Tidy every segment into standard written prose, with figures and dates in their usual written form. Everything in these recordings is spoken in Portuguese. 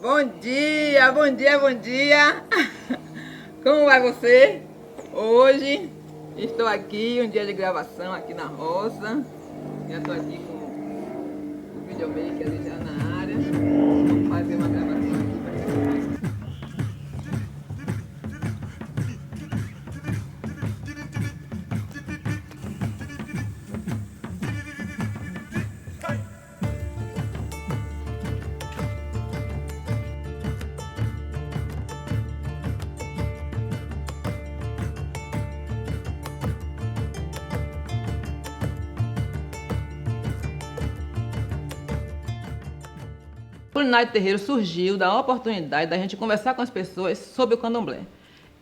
Bom dia, bom dia, bom dia. Como vai você? Hoje estou aqui, um dia de gravação aqui na roça. Já estou aqui com o videomaker ali já na área. Vamos fazer uma gravação aqui para vocês. O Culinária de Terreiro surgiu da oportunidade da gente conversar com as pessoas sobre o candomblé.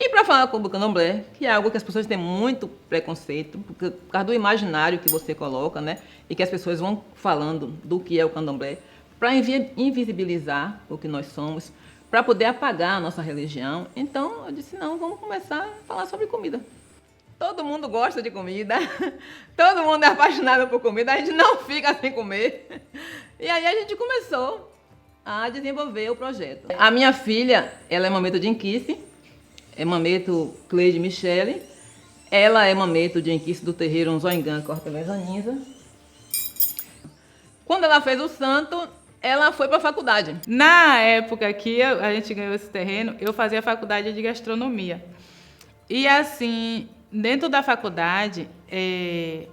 E para falar sobre o candomblé, que é algo que as pessoas têm muito preconceito, por causa do imaginário que você coloca, né? E que as pessoas vão falando do que é o candomblé, para invisibilizar o que nós somos, para poder apagar a nossa religião. Então eu disse, não, vamos começar a falar sobre comida. Todo mundo gosta de comida, todo mundo é apaixonado por comida, a gente não fica sem comer. E aí a gente começou a desenvolver o projeto. A minha filha, ela é mameto de Enquice, é mameto Cleide Michele, ela é mameto de Enquice do terreiro Unzoingã Corta Lezaninza. Quando ela fez o santo, ela foi para a faculdade. Na época que a gente ganhou esse terreno, eu fazia faculdade de gastronomia. E assim, dentro da faculdade,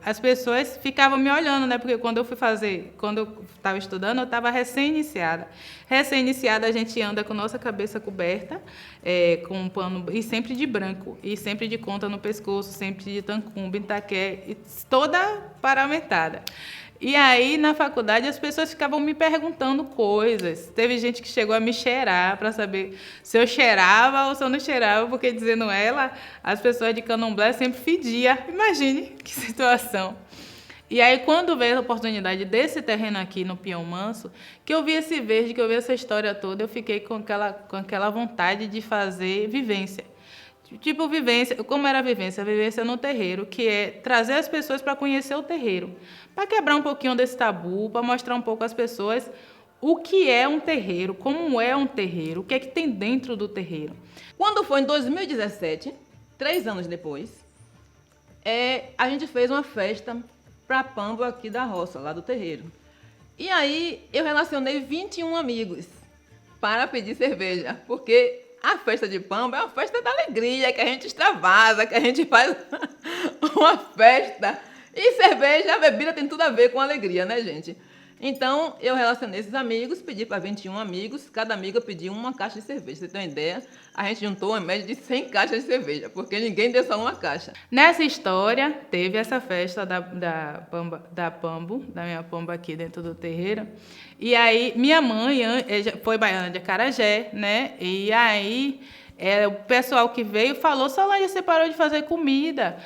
as pessoas ficavam me olhando, né? Porque quando eu estava estudando, eu estava recém-iniciada. Recém-iniciada, a gente anda com nossa cabeça coberta, com um pano, e sempre de branco, e sempre de conta no pescoço, sempre de tancumba, itaqué, toda paramentada. E aí, na faculdade, as pessoas ficavam me perguntando coisas. Teve gente que chegou a me cheirar para saber se eu cheirava ou se eu não cheirava, porque, dizendo ela, as pessoas de candomblé sempre fediam. Imagine que situação. E aí, quando veio a oportunidade desse terreno aqui no Pião Manso, que eu vi esse verde, que eu vi essa história toda, eu fiquei com aquela vontade de fazer vivência. Tipo vivência, como era a vivência? A vivência no terreiro, que é trazer as pessoas para conhecer o terreiro, para quebrar um pouquinho desse tabu, para mostrar um pouco às pessoas o que é um terreiro, como é um terreiro, o que é que tem dentro do terreiro. Quando foi em 2017, 3 anos depois, a gente fez uma festa para Pambo aqui da roça, lá do terreiro. E aí eu relacionei 21 amigos para pedir cerveja, porque a festa de Pambo é uma festa da alegria, que a gente extravasa, que a gente faz uma festa. E cerveja, a bebida tem tudo a ver com alegria, né, gente? Então, eu relacionei esses amigos, pedi para 21 amigos, cada amiga pediu uma caixa de cerveja. Você tem uma ideia? A gente juntou uma média de 100 caixas de cerveja, porque ninguém deu só uma caixa. Nessa história, teve essa festa da Pambo, da minha Pambo aqui dentro do terreiro. E aí, minha mãe foi baiana de Acarajé, né? E aí, o pessoal que veio falou, Solange, você parou de fazer comida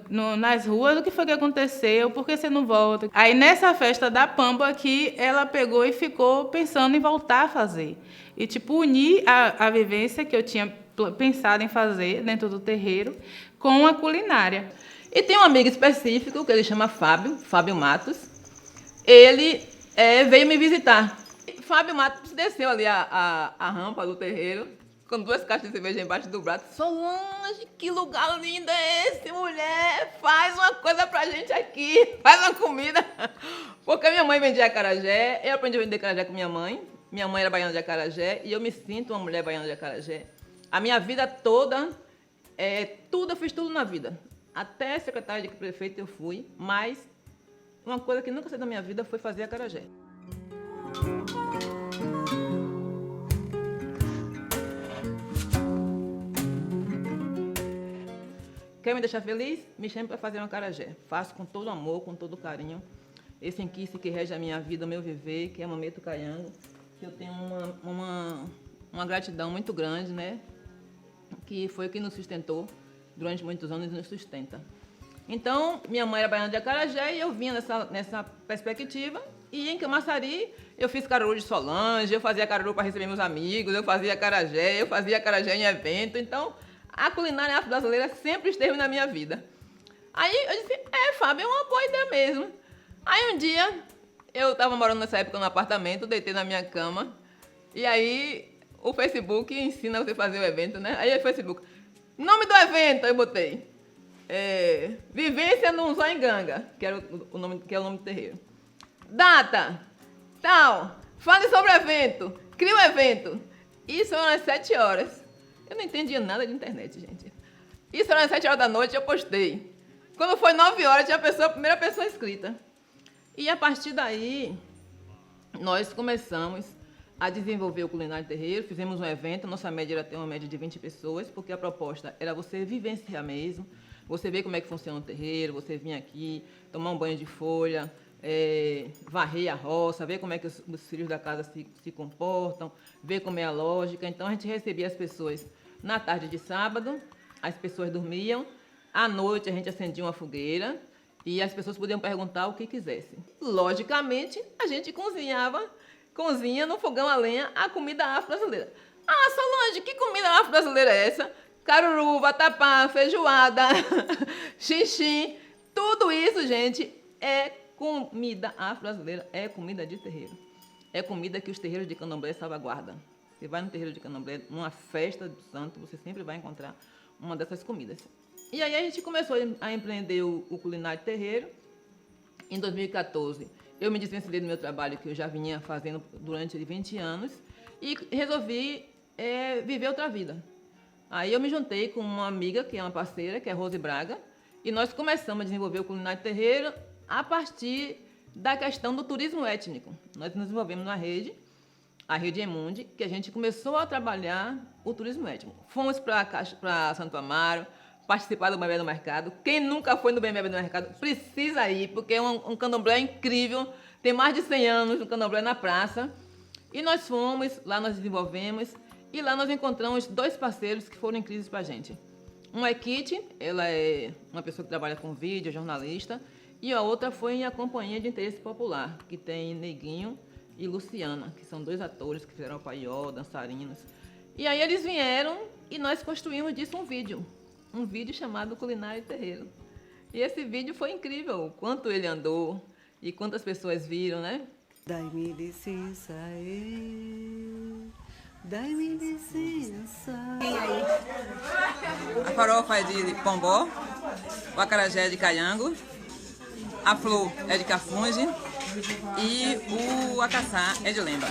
nas ruas, o que foi que aconteceu? Por que você não volta? Aí, nessa festa da Pambo aqui, ela pegou e ficou pensando em voltar a fazer. E, tipo, unir a vivência que eu tinha pensado em fazer dentro do terreiro com a culinária. E tem um amigo específico, que ele chama Fábio Matos. Ele veio me visitar. Fábio Matos desceu ali a rampa do terreiro, com 2 caixas de cerveja embaixo do braço. Solange, que lugar lindo é esse, mulher? Faz uma coisa pra gente aqui, faz uma comida. Porque minha mãe vendia acarajé, eu aprendi a vender acarajé com minha mãe. Minha mãe era baiana de Acarajé e eu me sinto uma mulher baiana de Acarajé. A minha vida toda, eu fiz tudo na vida. Até secretária de prefeito eu fui, mas uma coisa que nunca saiu da minha vida foi fazer acarajé. Quer me deixar feliz? Me chame para fazer um acarajé. Faço com todo amor, com todo carinho. Esse Enquice que rege a minha vida, o meu viver, que é Mameto Caiango, que eu tenho uma gratidão muito grande, né? Que foi o que nos sustentou durante muitos anos e nos sustenta. Então, minha mãe era baiana de Acarajé e eu vinha nessa perspectiva. E em Camaçari, eu fiz caruru de Solange, eu fazia caruru para receber meus amigos, eu fazia acarajé em evento. Então, a culinária afro-brasileira sempre esteve na minha vida. Aí eu disse, Fábio, é uma boa ideia mesmo. Aí um dia, eu estava morando nessa época no apartamento, deitei na minha cama E aí o Facebook ensina você a fazer o evento, né? Aí o Facebook, nome do evento, eu botei. Vivência no Zoinganga, que era o nome, que é o nome do terreiro. Data, tal, fale sobre o evento, cria o evento. Isso eram às 7 horas. Eu não entendia nada de internet, gente. Isso eram às 7 horas da noite, eu postei. Quando foi 9 horas, tinha a primeira pessoa inscrita. E a partir daí, nós começamos a desenvolver o Culinário Terreiro, fizemos um evento, nossa média era ter uma média de 20 pessoas, porque a proposta era você vivenciar mesmo, você ver como é que funciona o terreiro, você vir aqui, tomar um banho de folha, varrer a roça, ver como é que os filhos da casa se comportam, ver como é a lógica. Então, a gente recebia as pessoas na tarde de sábado, as pessoas dormiam, à noite a gente acendia uma fogueira e as pessoas podiam perguntar o que quisessem. Logicamente, a gente cozinha no fogão a lenha a comida afro-brasileira. Ah, Solange, que comida afro-brasileira é essa? Caruru, vatapá, feijoada, xixim, tudo isso, gente, é comida afro-brasileira, é comida de terreiro. É comida que os terreiros de candomblé salvaguardam. Você vai no terreiro de candomblé, numa festa do santo, você sempre vai encontrar uma dessas comidas. E aí a gente começou a empreender o Culinário Terreiro. Em 2014, eu me desvencilhei do meu trabalho, que eu já vinha fazendo durante 20 anos, e resolvi viver outra vida. Aí eu me juntei com uma amiga, que é uma parceira, que é Rose Braga, e nós começamos a desenvolver o Culinário Terreiro a partir da questão do turismo étnico. Nós nos desenvolvemos na rede, a Rede Emundi, que a gente começou a trabalhar o turismo étnico. Fomos para Santo Amaro, participar do Bem-Viver do Mercado. Quem nunca foi no Bem-Viver do Mercado precisa ir, porque é um candomblé incrível, tem mais de 100 anos no candomblé na praça. E nós fomos, lá nós desenvolvemos, e lá nós encontramos 2 parceiros que foram incríveis para a gente. Uma é Kitty, ela é uma pessoa que trabalha com vídeo, jornalista, e a outra foi a Companhia de Interesse Popular, que tem Neguinho e Luciana, que são 2 atores que fizeram o paiol, dançarinos. E aí eles vieram e nós construímos disso um vídeo chamado Culinário Terreiro. E esse vídeo foi incrível, o quanto ele andou e quantas pessoas viram, né? Dai-me licença, dai-me licença. A farofa é de pombó, o acarajé é de caiango, a flor é de cafunge e o acaçá é de lemba.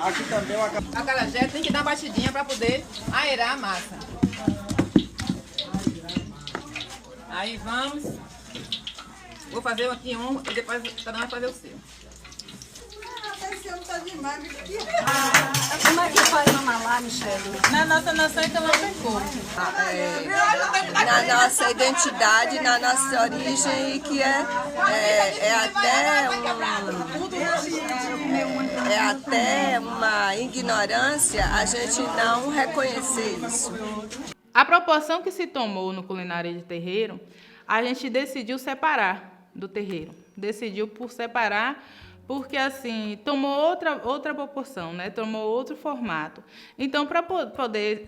Aqui também o Acarajé tem que dar batidinha para poder aerar a massa. Aí vamos. Vou fazer aqui um e depois cada um vai fazer o seu. Como é que faz lá, Michele? Na nossa nação, então, não tem como. Na nossa identidade, na nossa origem, e que é até uma ignorância a gente não reconhecer isso. A proporção que se tomou no Culinário de Terreiro, a gente decidiu separar do terreiro. Decidiu por separar porque, assim, tomou outra proporção, né? Tomou outro formato. Então, para poder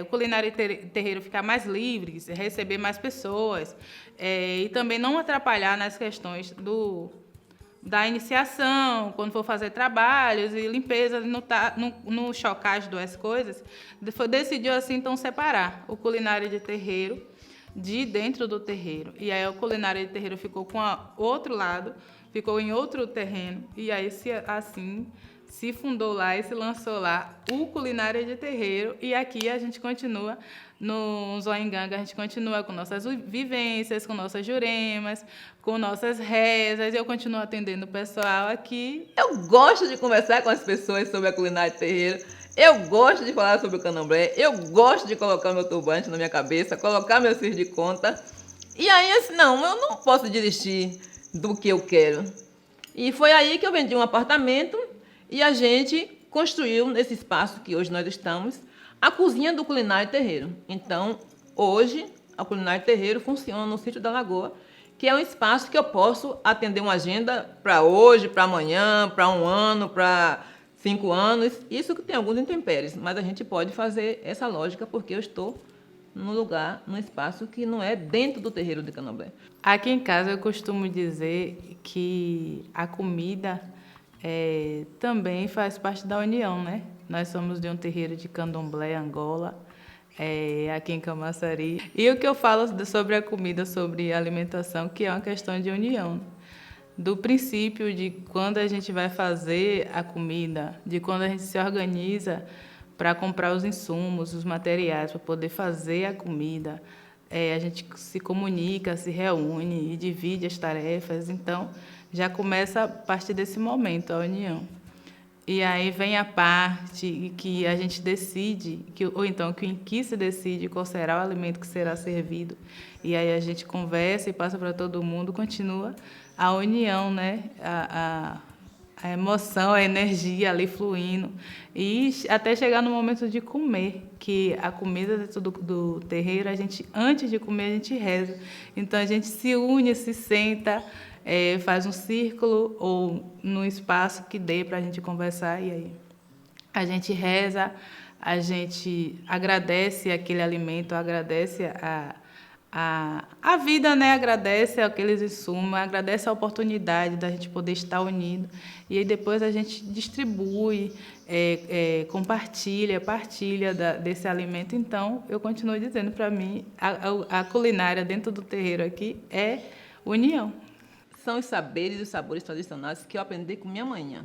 o Culinário Terreiro ficar mais livre, receber mais pessoas, e também não atrapalhar nas questões da iniciação, quando for fazer trabalhos e limpeza, no chocagem das coisas, decidiu, assim, então, separar o Culinário de Terreiro de dentro do terreiro. E aí o Culinário de Terreiro ficou com outro lado, ficou em outro terreno, e aí assim se fundou lá e se lançou lá o Culinária de Terreiro, e aqui a gente continua no Zoinganga, a gente continua com nossas vivências, com nossas juremas, com nossas rezas, eu continuo atendendo o pessoal aqui. Eu gosto de conversar com as pessoas sobre a Culinária de Terreiro, eu gosto de falar sobre o candomblé, eu gosto de colocar meu turbante na minha cabeça, colocar meus fios de conta, e aí assim, não, eu não posso desistir do que eu quero. E foi aí que eu vendi um apartamento e a gente construiu, nesse espaço que hoje nós estamos, a cozinha do Culinário Terreiro. Então, hoje, a Culinário Terreiro funciona no Sítio da Lagoa, que é um espaço que eu posso atender uma agenda para hoje, para amanhã, para 1 ano, para 5 anos. Isso que tem alguns intempéries, mas a gente pode fazer essa lógica porque eu estou num lugar, num espaço que não é dentro do terreiro de Candomblé. Aqui em casa eu costumo dizer que a comida também faz parte da união, né? Nós somos de um terreiro de Candomblé, Angola, aqui em Camaçari. E o que eu falo sobre a comida, sobre a alimentação, que é uma questão de união. Do princípio de quando a gente vai fazer a comida, de quando a gente se organiza para comprar os insumos, os materiais, para poder fazer a comida. A gente se comunica, se reúne e divide as tarefas. Então, já começa a partir desse momento, a união. E aí vem a parte que a gente decide, ou então que o inquice decide qual será o alimento que será servido. E aí a gente conversa e passa para todo mundo, continua a união, né? A emoção, a energia ali fluindo. E até chegar no momento de comer, que a comida dentro do terreiro, antes de comer, a gente reza. Então a gente se une, se senta, faz um círculo ou num espaço que dê para a gente conversar, e aí a gente reza, a gente agradece aquele alimento, agradece a vida, né? Agradece aqueles insumos, agradece a oportunidade da gente poder estar unido, e aí depois a gente distribui, partilha desse alimento. Então, eu continuo dizendo, para mim, a culinária dentro do terreiro aqui é união. São os saberes e os sabores tradicionais que eu aprendi com minha mãe.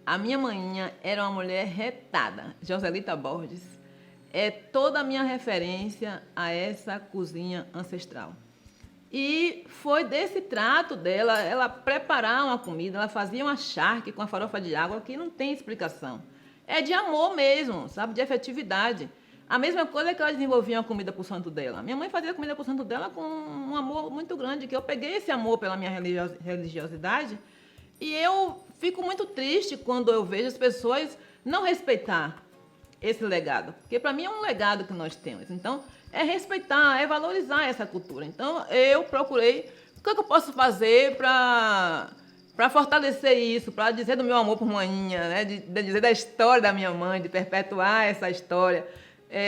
A minha mãe era uma mulher retada, Joselita Borges. É toda a minha referência a essa cozinha ancestral. E foi desse trato dela, ela preparar uma comida, ela fazia uma charque com a farofa de água que não tem explicação. É de amor mesmo, sabe? De afetividade. A mesma coisa que ela desenvolvia uma comida para o santo dela. Minha mãe fazia comida para o santo dela com um amor muito grande, que eu peguei esse amor pela minha religiosidade, e eu fico muito triste quando eu vejo as pessoas não respeitar esse legado. Porque para mim é um legado que nós temos. Então, é respeitar, é valorizar essa cultura. Então, eu procurei o que eu posso fazer para fortalecer isso, para dizer do meu amor por maninha, né? De dizer da história da minha mãe, de perpetuar essa história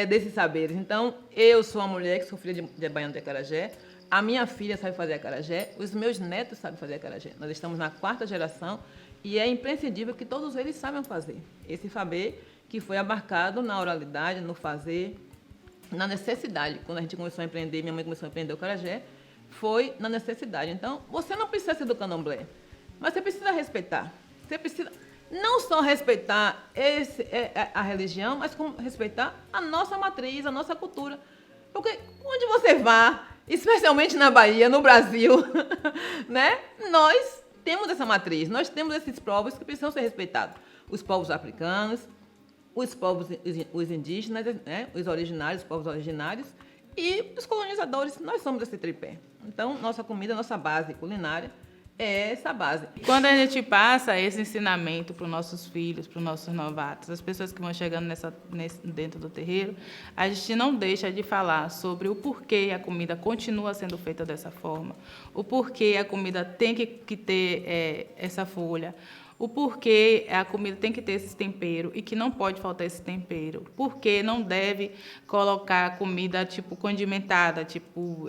desses saberes. Então, eu sou uma mulher que sou filha de baiano de acarajé, a minha filha sabe fazer acarajé, os meus netos sabem fazer acarajé. Nós estamos na 4ª geração e é imprescindível que todos eles saibam fazer esse saber que foi abarcado na oralidade, no fazer, na necessidade. Quando a gente começou a empreender, minha mãe começou a empreender o acarajé, foi na necessidade. Então, você não precisa ser do candomblé, mas você precisa respeitar. Você precisa não só respeitar a religião, mas como respeitar a nossa matriz, a nossa cultura. Porque onde você vá, especialmente na Bahia, no Brasil, né, nós temos essa matriz, nós temos esses povos que precisam ser respeitados. Os povos africanos, os povos, os indígenas, né, os originários, os povos originários, e os colonizadores. Nós somos esse tripé. Então, nossa comida, nossa base culinária é essa base. Quando a gente passa esse ensinamento para os nossos filhos, para os nossos novatos, as pessoas que vão chegando dentro do terreiro, a gente não deixa de falar sobre o porquê a comida continua sendo feita dessa forma, o porquê a comida tem que ter essa folha, o porquê a comida tem que ter esse tempero e que não pode faltar esse tempero, porque não deve colocar comida tipo condimentada, tipo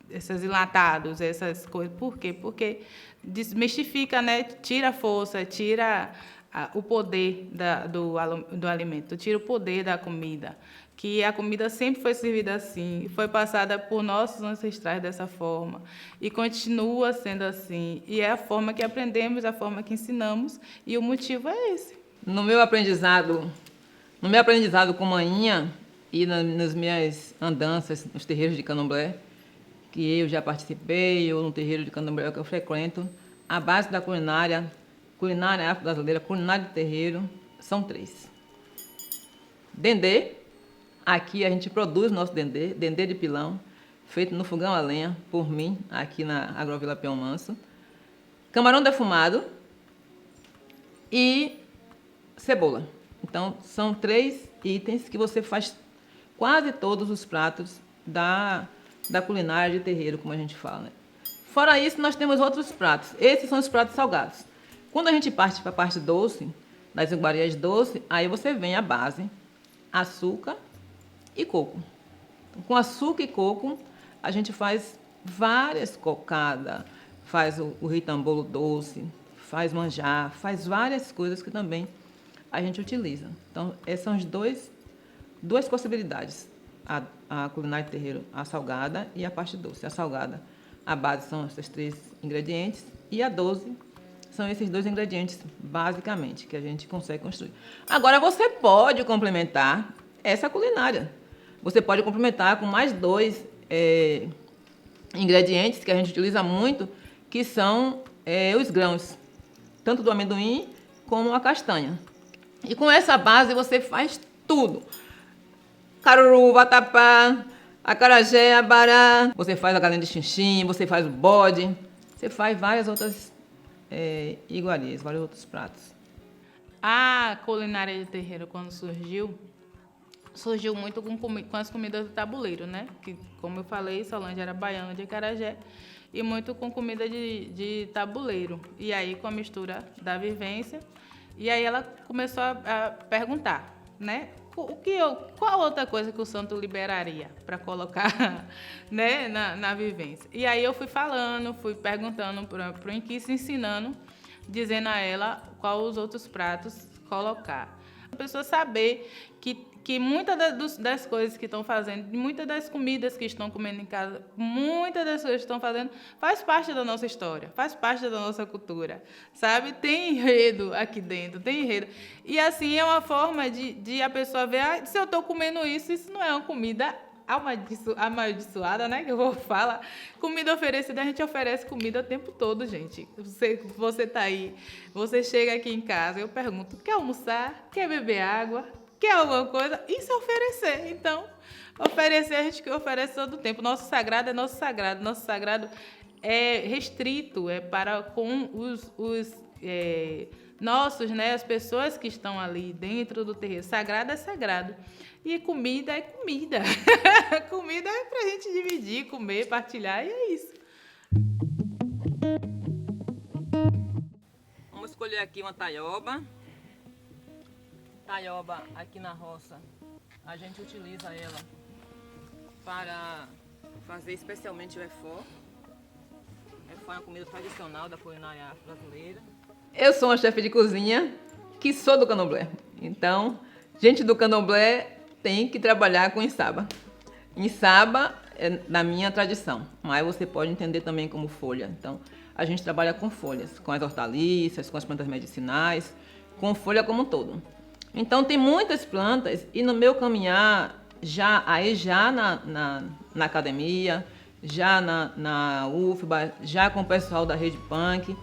esses enlatados, essas coisas. Por quê? Porque desmistifica, né? Tira a força, tira o poder do alimento, tira o poder da comida. Que a comida sempre foi servida assim, foi passada por nossos ancestrais dessa forma e continua sendo assim. E é a forma que aprendemos, a forma que ensinamos, e o motivo é esse. No meu aprendizado com maninha e nas minhas andanças nos terreiros de candomblé, que eu já participei, ou no terreiro de candomblé que eu frequento, a base da culinária afro-brasileira, culinária de terreiro, são 3. Dendê, aqui a gente produz nosso dendê de pilão, feito no fogão a lenha, por mim, aqui na Agrovila Peão Manso. Camarão defumado e cebola. Então, são 3 itens que você faz quase todos os pratos da culinária de terreiro, como a gente fala, né? Fora isso, nós temos outros pratos. Esses são os pratos salgados. Quando a gente parte para a parte doce, das iguarias doces, aí você vem a base, açúcar e coco. Com açúcar e coco, a gente faz várias cocadas, faz o ritambolo doce, faz manjar, faz várias coisas que também a gente utiliza. Então, essas são as duas possibilidades. A culinária de terreiro, a salgada e a parte doce. A salgada, a base são esses 3 ingredientes e a doce são esses 2 ingredientes, basicamente, que a gente consegue construir. Agora, você pode complementar essa culinária. Você pode complementar com mais 2 ingredientes que a gente utiliza muito, que são os grãos, tanto do amendoim como a castanha. E com essa base você faz tudo. Caruru, vatapá, acarajé, abará. Você faz a galinha de xinxim, você faz o bode. Você faz várias outras iguarias, vários outros pratos. A culinária de terreiro, quando surgiu muito com as comidas do tabuleiro, né? Que, como eu falei, Solange era baiana de acarajé e muito com comida de tabuleiro. E aí, com a mistura da vivência, e aí ela começou a perguntar, né? Qual outra coisa que o santo liberaria para colocar né, na vivência? E aí eu fui falando, fui perguntando para o Inquice, ensinando, dizendo a ela quais os outros pratos colocar. A pessoa saber que muitas das coisas que estão fazendo, muitas das comidas que estão comendo em casa, muitas das coisas que estão fazendo, faz parte da nossa história, faz parte da nossa cultura, sabe? Tem enredo aqui dentro, tem enredo. E assim, é uma forma de a pessoa ver, se eu estou comendo isso, isso não é uma comida amaldiçoada, né? Que eu vou falar. Comida oferecida, a gente oferece comida o tempo todo, gente. Você tá aí, você chega aqui em casa, eu pergunto, quer almoçar? Quer beber água? Quer alguma coisa? Isso é oferecer. Então, oferecer, a gente oferece todo o tempo. Nosso sagrado é nosso sagrado. Nosso sagrado é restrito, é para com os nossos, né? As pessoas que estão ali dentro do terreiro. Sagrado é sagrado. E comida é comida. Comida é pra gente dividir, comer, partilhar, e é isso. Vamos escolher aqui uma taioba. Taioba, aqui na roça, a gente utiliza ela para fazer especialmente o efó. Efó é uma comida tradicional da culinária brasileira. Eu sou uma chefe de cozinha que sou do candomblé. Então, gente do candomblé tem que trabalhar com inçaba. Inçaba é da minha tradição, mas você pode entender também como folha. Então, a gente trabalha com folhas, com as hortaliças, com as plantas medicinais, com folha como um todo. Então, tem muitas plantas e no meu caminhar, já na academia, já na UFBA, já com o pessoal da Rede Punk,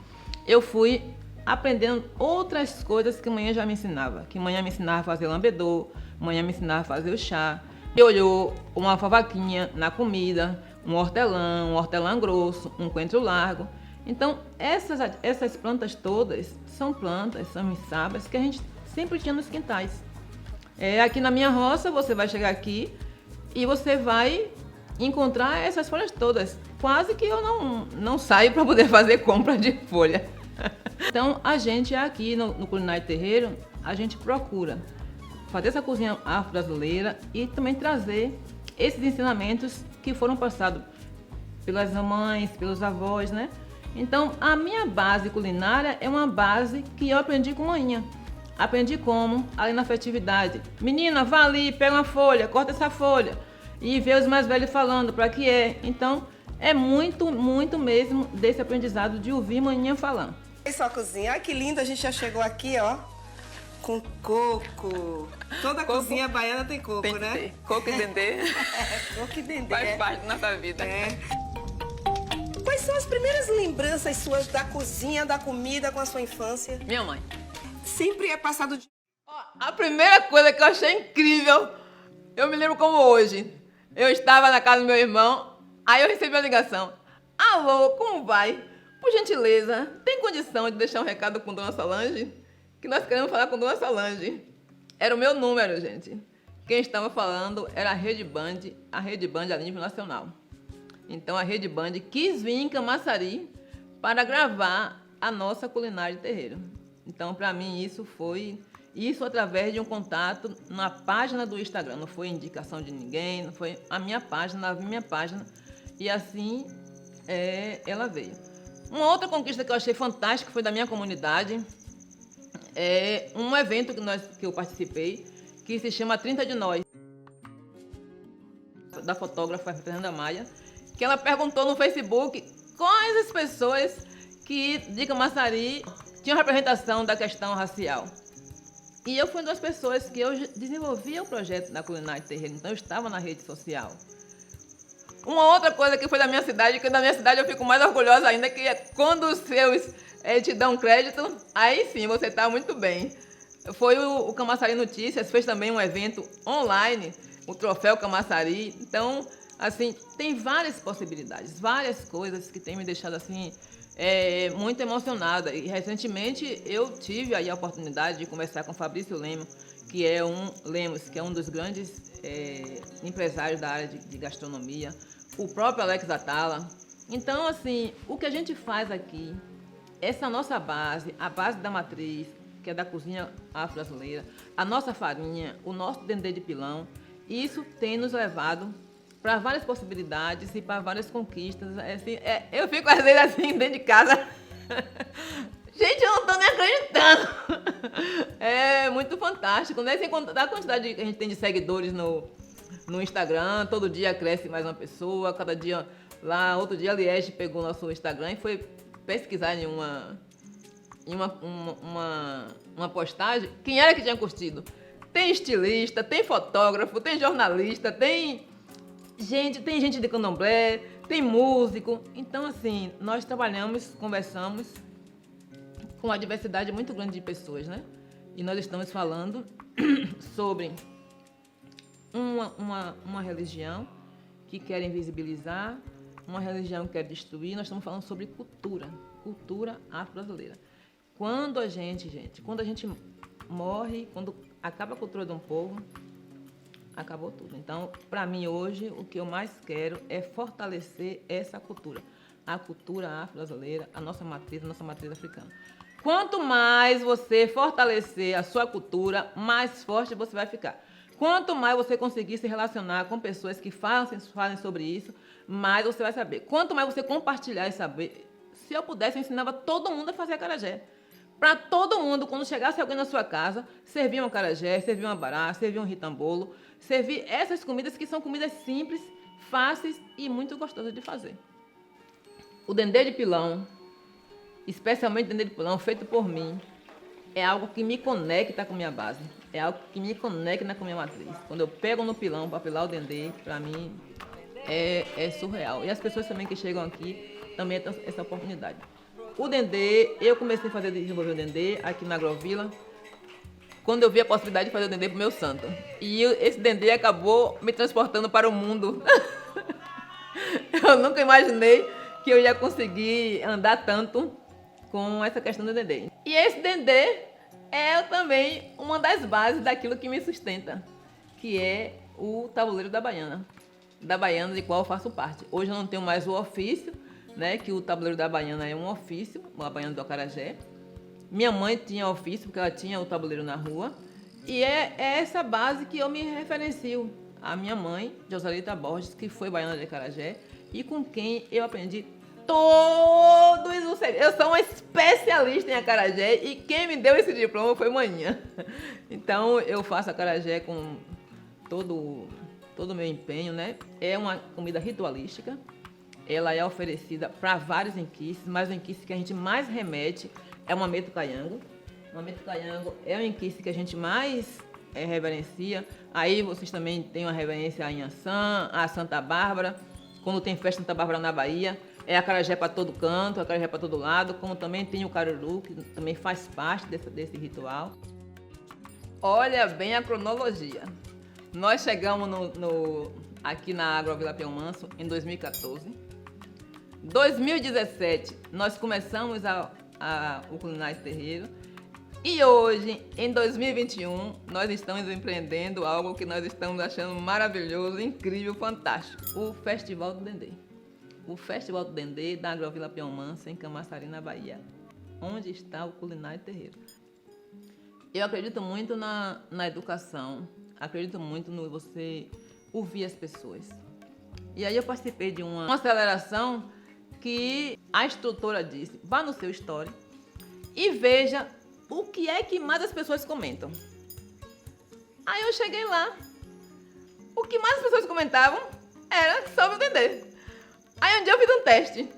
eu fui aprendendo outras coisas que manhã já me ensinava. Que manhã me ensinava a fazer lambedor, manhã me ensinava a fazer o chá. E olhou uma favaquinha na comida, um hortelã grosso, um coentro largo. Então, essas plantas todas são inçabas que a gente sempre tinha nos quintais. Aqui na minha roça, você vai chegar aqui e você vai encontrar essas folhas todas. Quase que eu não saio para poder fazer compra de folha. Então, a gente aqui no Culinária Terreiro, a gente procura fazer essa cozinha afro-brasileira e também trazer esses ensinamentos que foram passados pelas mães, pelos avós, né? Então, a minha base culinária é uma base que eu aprendi com manhã. Aprendi como? Ali na festividade. Menina, vá ali, pega uma folha, corta essa folha. E vê os mais velhos falando para que é. Então, é muito, muito mesmo desse aprendizado de ouvir manhã falando. E sua cozinha, olha que lindo, a gente já chegou aqui, ó, com coco. Toda cozinha baiana tem coco, Tem que né? ter. Coco e dendê Coco e dendê. faz parte da nossa vida. Quais são as primeiras lembranças suas da cozinha, da comida com a sua infância? Minha mãe. Sempre é passado de... A primeira coisa que eu achei incrível, eu me lembro como hoje. Eu estava na casa do meu irmão, aí eu recebi uma ligação. Alô, como vai? Por gentileza, tem condição de deixar um recado com Dona Solange? Que nós queremos falar com Dona Solange. Era o meu número, gente. Quem estava falando era a Rede Band a nível nacional. Então a Rede Band quis vir em Camaçari para gravar a nossa culinária de terreiro. Então, para mim, isso foi através de um contato na página do Instagram. Não foi indicação de ninguém, não foi a minha página. E assim ela veio. Uma outra conquista que eu achei fantástica foi da minha comunidade, é um evento que eu participei, que se chama 30 de Nós, da fotógrafa Fernanda Maia, que ela perguntou no Facebook quais as pessoas que de Camaçari tinham representação da questão racial. E eu fui uma das pessoas que eu desenvolvia o projeto da Culinária Terreiro, então eu estava na rede social. Uma outra coisa que foi da minha cidade, que da minha cidade eu fico mais orgulhosa ainda, que é quando os seus te dão crédito, aí sim você está muito bem. Foi o Camaçari Notícias, fez também um evento online, o Troféu Camaçari. Então, assim, tem várias possibilidades, várias coisas que têm me deixado assim muito emocionada. E recentemente eu tive aí a oportunidade de conversar com o Fabrício Lemos, que é um dos grandes empresários da área de gastronomia, o próprio Alex Atala. Então, assim, o que a gente faz aqui, essa nossa base, a base da matriz, que é da cozinha afro-brasileira, a nossa farinha, o nosso dendê de pilão, isso tem nos levado para várias possibilidades e para várias conquistas. Assim, eu fico às vezes assim dentro de casa. Gente, eu não estou nem acreditando. É muito fantástico, né? Sem contar a quantidade que a gente tem de seguidores no Instagram, todo dia cresce mais uma pessoa, cada dia lá, outro dia a Liege pegou nosso Instagram e foi pesquisar em uma postagem, quem era que tinha curtido? Tem estilista, tem fotógrafo, tem jornalista, tem gente de candomblé, tem músico. Então, assim, nós trabalhamos, conversamos com uma diversidade muito grande de pessoas, né? E nós estamos falando sobre uma religião que quer invisibilizar, uma religião que quer destruir. Nós estamos falando sobre cultura afro-brasileira. Quando a gente morre, quando acaba a cultura de um povo, acabou tudo. Então, para mim hoje, o que eu mais quero é fortalecer essa cultura. A cultura afro-brasileira, a nossa matriz africana. Quanto mais você fortalecer a sua cultura, mais forte você vai ficar. Quanto mais você conseguir se relacionar com pessoas que falem sobre isso, mais você vai saber. Quanto mais você compartilhar e saber. Se eu pudesse, eu ensinava todo mundo a fazer acarajé. Para todo mundo, quando chegasse alguém na sua casa, servir um acarajé, servir um abará, servir um ritambolo, servir essas comidas que são comidas simples, fáceis e muito gostosas de fazer. O dendê de pilão, especialmente o dendê de pilão feito por mim, é algo que me conecta com a minha base, é algo que me conecta com a minha matriz. Quando eu pego no pilão para pilar o dendê, para mim é surreal. E as pessoas também que chegam aqui também têm essa oportunidade. O dendê, eu comecei a desenvolver o dendê aqui na Agrovila, quando eu vi a possibilidade de fazer o dendê pro meu santo. E esse dendê acabou me transportando para o mundo. Eu nunca imaginei que eu ia conseguir andar tanto com essa questão do dendê. E esse dendê é também uma das bases daquilo que me sustenta, que é o tabuleiro da baiana de qual eu faço parte. Hoje eu não tenho mais o ofício, né, que o tabuleiro da baiana é um ofício, a baiana do acarajé. Minha mãe tinha ofício, porque ela tinha o tabuleiro na rua. E é essa base que eu me referencio. A minha mãe, Joselita Borges, que foi baiana de acarajé, e com quem eu aprendi todos os segredos. Eu sou uma especialista em acarajé e quem me deu esse diploma foi manhã. Então, eu faço acarajé com todo o meu empenho, né? É uma comida ritualística. Ela é oferecida para vários enquices, mas o enquice que a gente mais remete é o mameto caiango. O mameto caiango é o enquice que a gente mais reverencia. Aí vocês também têm uma reverência a Inhaçã, a Santa Bárbara. Quando tem festa Santa Bárbara na Bahia, é acarajé para todo canto, acarajé para todo lado. Como também tem o caruru, que também faz parte desse ritual. Olha bem a cronologia. Nós chegamos aqui na Agrovila Pião Manso em 2014. 2017, nós começamos o Culinária Terreiro. E hoje, em 2021, nós estamos empreendendo algo que nós estamos achando maravilhoso, incrível, fantástico. O Festival do Dendê. O Festival do Dendê da Agrovila Pião Manso, em Camaçari, na Bahia. Onde está o Culinária Terreiro. Eu acredito muito na educação. Acredito muito no você ouvir as pessoas. E aí eu participei de uma aceleração que a instrutora disse, vá no seu story e veja o que é que mais as pessoas comentam. Aí eu cheguei lá, o que mais as pessoas comentavam era sobre o Dendê. Aí um dia eu fiz um teste,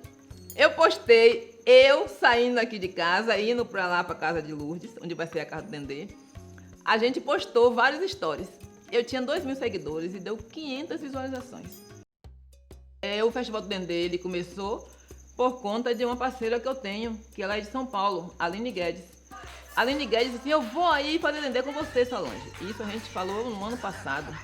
eu postei eu saindo aqui de casa, indo pra lá, pra casa de Lourdes, onde vai ser a casa do Dendê. A gente postou vários stories. Eu tinha 2.000 seguidores e deu 500 visualizações. O Festival do Dendê, ele começou por conta de uma parceira que eu tenho, que ela é de São Paulo, a Aline Guedes. A Aline Guedes disse assim, eu vou aí fazer Dendê com você, Solange. Isso a gente falou no ano passado.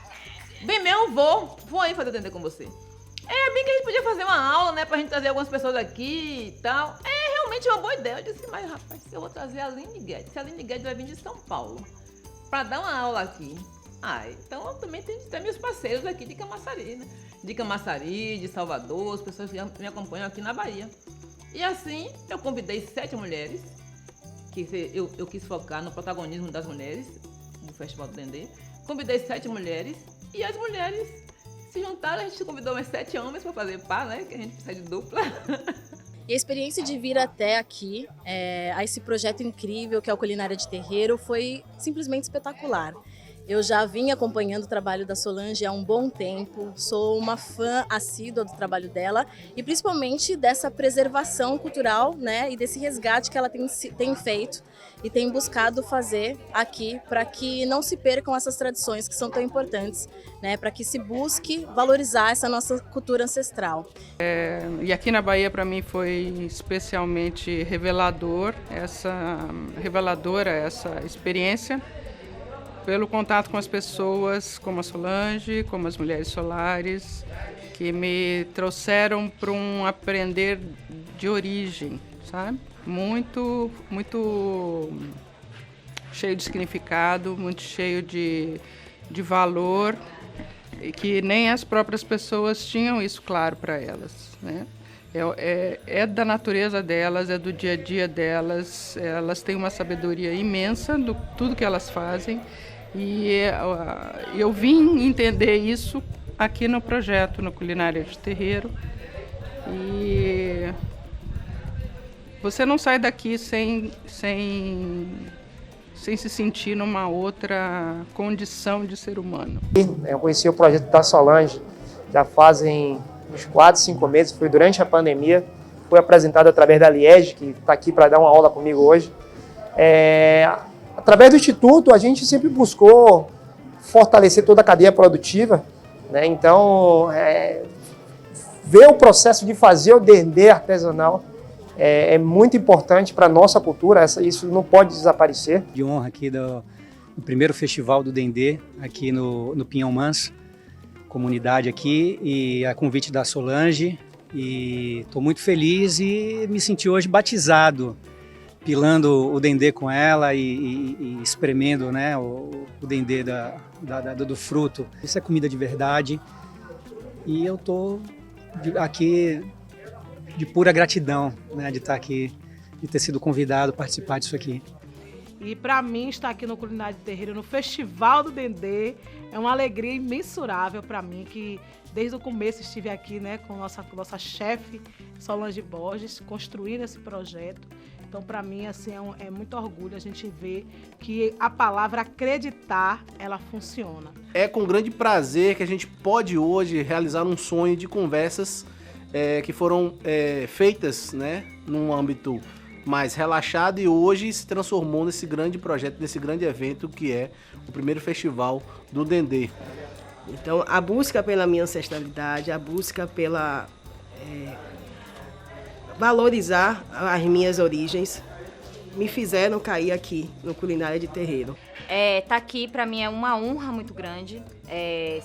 Bem mesmo, vou aí fazer Dendê com você. Bem que a gente podia fazer uma aula, né, pra gente trazer algumas pessoas aqui e tal. Realmente uma boa ideia. Eu disse, mas rapaz, eu vou trazer a Aline Guedes. A Aline Guedes vai vir de São Paulo pra dar uma aula aqui. Então eu também tenho meus parceiros aqui de Camaçari, né? De Camaçari, de Salvador, as pessoas que me acompanham aqui na Bahia. E assim, eu convidei 7 mulheres, que eu quis focar no protagonismo das mulheres do Festival do Dendê. Convidei 7 mulheres e as mulheres se juntaram, a gente convidou mais 7 homens para fazer par, né? Que a gente precisa de dupla. E a experiência de vir até aqui, a esse projeto incrível que é o Culinária de Terreiro, foi simplesmente espetacular. Eu já vim acompanhando o trabalho da Solange há um bom tempo, sou uma fã assídua do trabalho dela e principalmente dessa preservação cultural, né, e desse resgate que ela tem feito e tem buscado fazer aqui para que não se percam essas tradições que são tão importantes, né, para que se busque valorizar essa nossa cultura ancestral. E aqui na Bahia para mim foi especialmente reveladora essa experiência, pelo contato com as pessoas como a Solange, como as Mulheres Solares, que me trouxeram para um aprender de origem, sabe? Muito, muito cheio de significado, muito cheio de valor, e que nem as próprias pessoas tinham isso claro para elas, né? É da natureza delas, é do dia a dia delas, elas têm uma sabedoria imensa do tudo que elas fazem e eu vim entender isso aqui no projeto, no Culinária de Terreiro, e você não sai daqui sem se sentir numa outra condição de ser humano. Eu conheci o projeto da Solange já fazem uns 4, 5 meses, foi durante a pandemia, foi apresentado através da Liege, que está aqui para dar uma aula comigo hoje. Através do Instituto, a gente sempre buscou fortalecer toda a cadeia produtiva, né? Então, ver o processo de fazer o Dendê artesanal é muito importante para a nossa cultura, isso não pode desaparecer. De honra aqui do primeiro festival do Dendê, aqui no Pinhão Manso, comunidade aqui, e a convite da Solange, e estou muito feliz e me senti hoje batizado, pilando o dendê com ela e espremendo, né, o dendê do fruto. Isso é comida de verdade e eu estou aqui de pura gratidão, né, de estar aqui, de ter sido convidado a participar disso aqui. E para mim estar aqui no Culinária de Terreiro, no Festival do Dendê, é uma alegria imensurável para mim, que desde o começo estive aqui, né, com nossa chefe Solange Borges, construindo esse projeto. Então, para mim, assim, é muito orgulho a gente ver que a palavra acreditar, ela funciona. É com grande prazer que a gente pode hoje realizar um sonho de conversas que foram feitas, né, num âmbito mais relaxado, e hoje se transformou nesse grande projeto, nesse grande evento que é o primeiro festival do Dendê. Então, a busca pela minha ancestralidade, a busca pela valorizar as minhas origens, me fizeram cair aqui no Culinária de Terreiro. Tá aqui para mim é uma honra muito grande,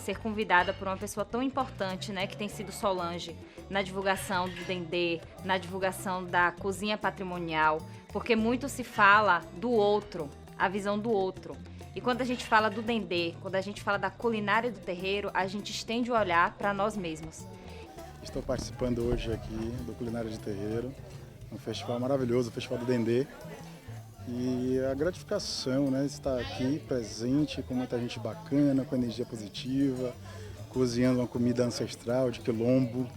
ser convidada por uma pessoa tão importante, né, que tem sido Solange, na divulgação do Dendê, na divulgação da cozinha patrimonial, porque muito se fala do outro, a visão do outro. E quando a gente fala do Dendê, quando a gente fala da culinária do terreiro, a gente estende o olhar para nós mesmos. Estou participando hoje aqui do Culinária de Terreiro, um festival maravilhoso, o Festival do Dendê. E a gratificação, né, estar aqui presente com muita gente bacana, com energia positiva, cozinhando uma comida ancestral de quilombo.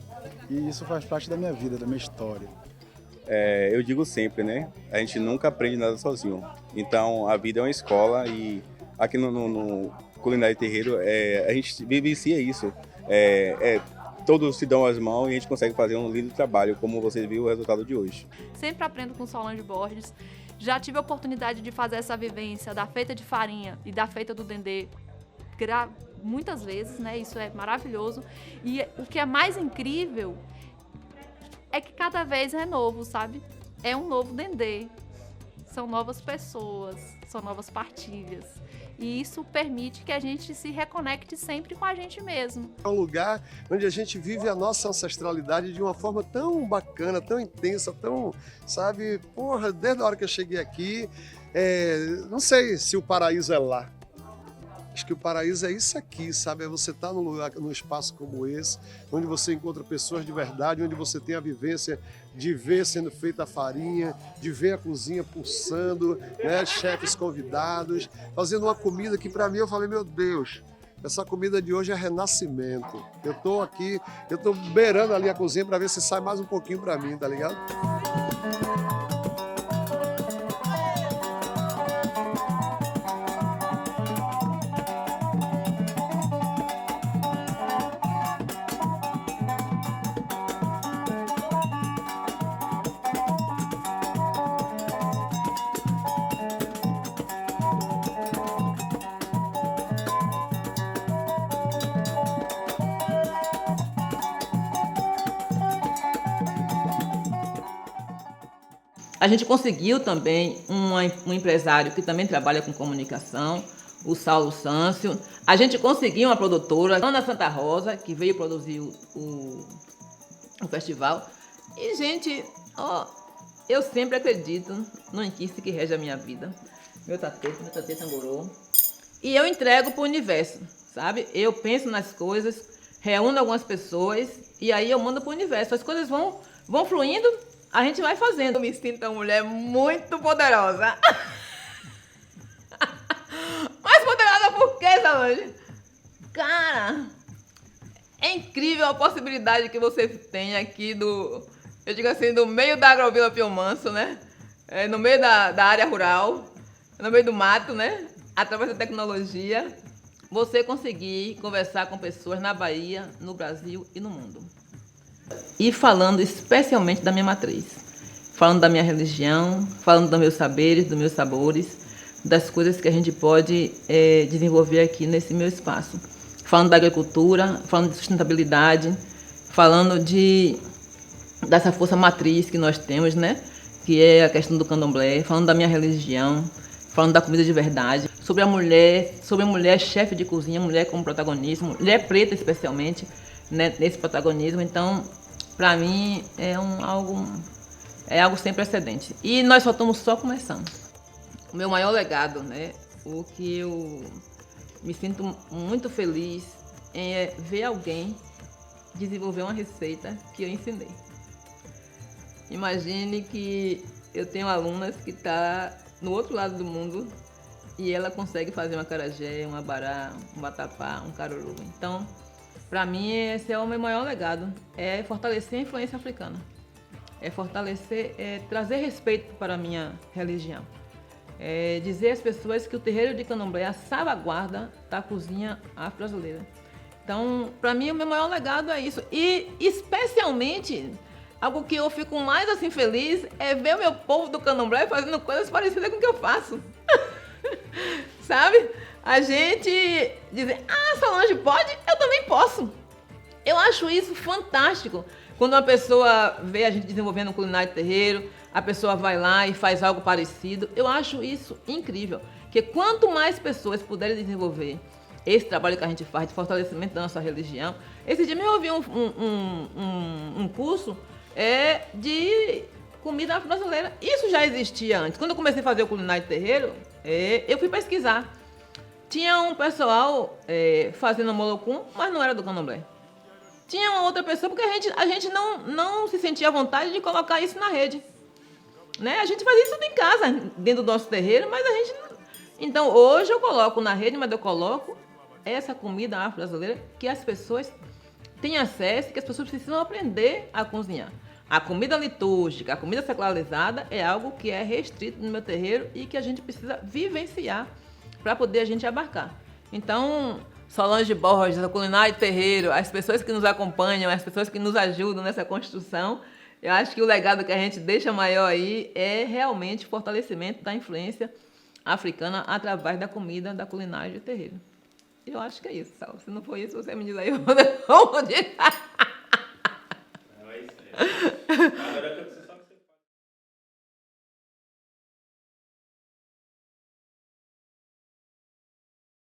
E isso faz parte da minha vida, da minha história. Eu digo sempre, né? A gente nunca aprende nada sozinho. Então, a vida é uma escola e aqui no Culinária de Terreiro, a gente vivencia isso. Todos se dão as mãos e a gente consegue fazer um lindo trabalho, como você viu o resultado de hoje. Sempre aprendo com Solange Borges. Já tive a oportunidade de fazer essa vivência da feita de farinha e da feita do dendê muitas vezes, né? Isso é maravilhoso. E o que é mais incrível é que cada vez é novo, sabe? É um novo dendê. São novas pessoas, são novas partilhas. E isso permite que a gente se reconecte sempre com a gente mesmo. É um lugar onde a gente vive a nossa ancestralidade de uma forma tão bacana, tão intensa, tão, sabe, porra, desde a hora que eu cheguei aqui, não sei se o paraíso é lá. Acho que o paraíso é isso aqui, sabe? É você estar num lugar, num espaço como esse, onde você encontra pessoas de verdade, onde você tem a vivência de ver sendo feita a farinha, de ver a cozinha pulsando, né? Chefes convidados, fazendo uma comida que para mim eu falei, meu Deus, essa comida de hoje é renascimento. Eu tô aqui, eu tô beirando ali a cozinha para ver se sai mais um pouquinho para mim, tá ligado? A gente conseguiu também um empresário que também trabalha com comunicação, o Saulo Sâncio. A gente conseguiu uma produtora, Ana Santa Rosa, que veio produzir o festival. E, gente, eu sempre acredito no inquiste que rege a minha vida. Meu tatê Tangorô. E eu entrego para o universo, sabe? Eu penso nas coisas, reúno algumas pessoas e aí eu mando para o universo. As coisas vão fluindo, a gente vai fazendo. Eu me sinto uma mulher muito poderosa. Mais poderosa por quê, Solange? Cara, é incrível a possibilidade que você tem aqui eu digo assim, do meio da Agrovila Pio Manso, né? No meio da área rural, no meio do mato, né? Através da tecnologia, você conseguir conversar com pessoas na Bahia, no Brasil e no mundo. E falando especialmente da minha matriz, falando da minha religião, falando dos meus saberes, dos meus sabores, das coisas que a gente pode desenvolver aqui nesse meu espaço. Falando da agricultura, falando de sustentabilidade, falando dessa força matriz que nós temos, né? Que é a questão do candomblé, falando da minha religião, falando da comida de verdade, sobre a mulher chefe de cozinha, mulher como protagonismo, mulher preta especialmente, né, nesse protagonismo. Então, para mim, é algo sem precedente. E nós só estamos começando. O meu maior legado, né, o que eu me sinto muito feliz é ver alguém desenvolver uma receita que eu ensinei. Imagine que eu tenho alunas que estão no outro lado do mundo e ela consegue fazer um acarajé, um abará, um vatapá, um caruru. Então, para mim, esse é o meu maior legado, é fortalecer a influência africana, é fortalecer, trazer respeito para a minha religião, dizer às pessoas que o terreiro de candomblé é a salvaguarda da cozinha afro-brasileira. Então, para mim, o meu maior legado é isso. E, especialmente, algo que eu fico mais assim feliz é ver o meu povo do candomblé fazendo coisas parecidas com o que eu faço. Sabe? A gente dizer, Solange pode? Eu também posso. Eu acho isso fantástico. Quando uma pessoa vê a gente desenvolvendo um culinário de terreiro, a pessoa vai lá e faz algo parecido. Eu acho isso incrível. Porque quanto mais pessoas puderem desenvolver esse trabalho que a gente faz de fortalecimento da nossa religião. Esse dia eu ouvi um curso de comida afro-brasileira. Isso já existia antes. Quando eu comecei a fazer o culinário de terreiro, eu fui pesquisar. Tinha um pessoal fazendo molocum, mas não era do candomblé. Tinha uma outra pessoa, porque a gente não se sentia à vontade de colocar isso na rede. Né? A gente fazia isso tudo em casa, dentro do nosso terreiro, mas a gente não... Então, hoje eu coloco na rede, mas eu coloco essa comida afro-brasileira que as pessoas tem acesso e que as pessoas precisam aprender a cozinhar. A comida litúrgica, a comida secularizada é algo que é restrito no meu terreiro e que a gente precisa vivenciar para poder a gente abarcar. Então, Solange Borges, a Culinária de Terreiro, as pessoas que nos acompanham, as pessoas que nos ajudam nessa construção, eu acho que o legado que a gente deixa maior aí é realmente o fortalecimento da influência africana através da comida da culinária de terreiro. Eu acho que é isso, Sal. Se não for isso, você me diz aí onde